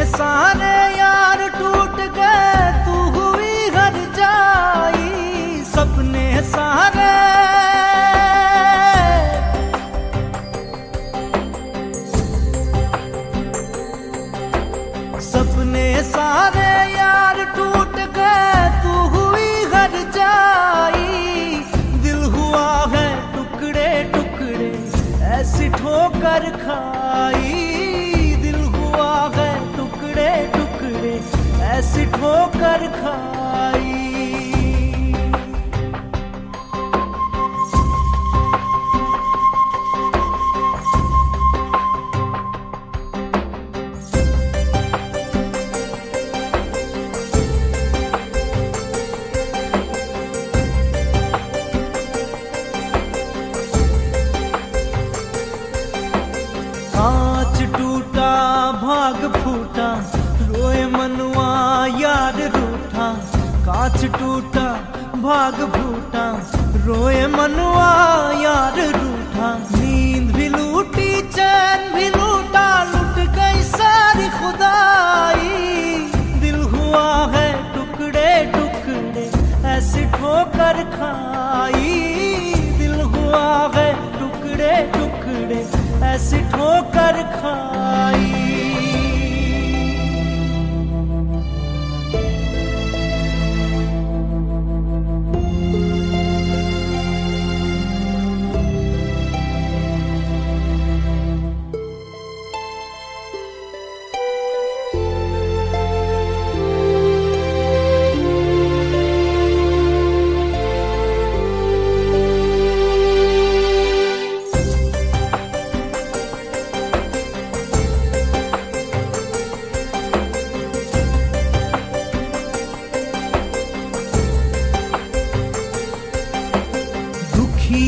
सारे यार टूट गए, तू हुई हर जाई। सपने सारे सपने सारे यार टूट गए, तू हुई हर जाई। दिल हुआ है टुकड़े टुकड़े, ऐसी ठोकर खाई। दिल हुआ है टुकड़े टुकड़े, ऐसी ठोकर खाई। कांच टूटा भाग फूटा, रोए मनुआ यार रूठा। कांच टूटा भाग फूटा, रोए मनुआ यार रूठा। नींद भी लूटी चैन भी लूटा, लुट गई सारी खुदाई। दिल हुआ है टुकड़े टुकड़े, ऐसी ठोकर खाई। दिल हुआ है टुकड़े टुकड़े, ऐसी ठोकर खाई।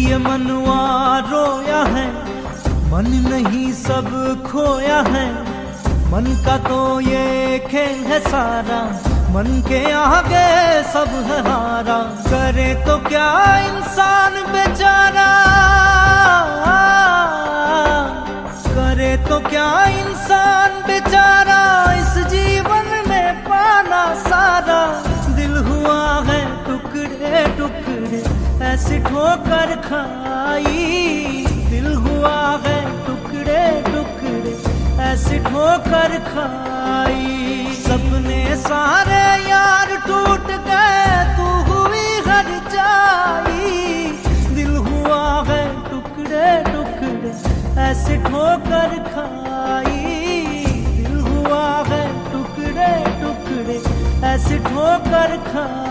ये मनवा रोया है, मन नहीं सब खोया है। मन का तो ये खेल है सारा, मन के आगे सब है हारा। करे तो क्या इंसान बेचारा, करे तो क्या इंसान बेचारा। इस जीवन में पाना सारा, दिल हुआ है टुकड़े टुकड़े, ऐसी ठोकर खाई। दिल हुआ है टुकड़े टुकड़े, ऐसी ठोकर खाई। सपने सारे यार टूट गए, तू हुई हर जाई। दिल हुआ है टुकड़े टुकड़े, ऐसी ठोकर खाई। दिल हुआ है टुकड़े टुकड़े, ऐसी ठोकर खाई।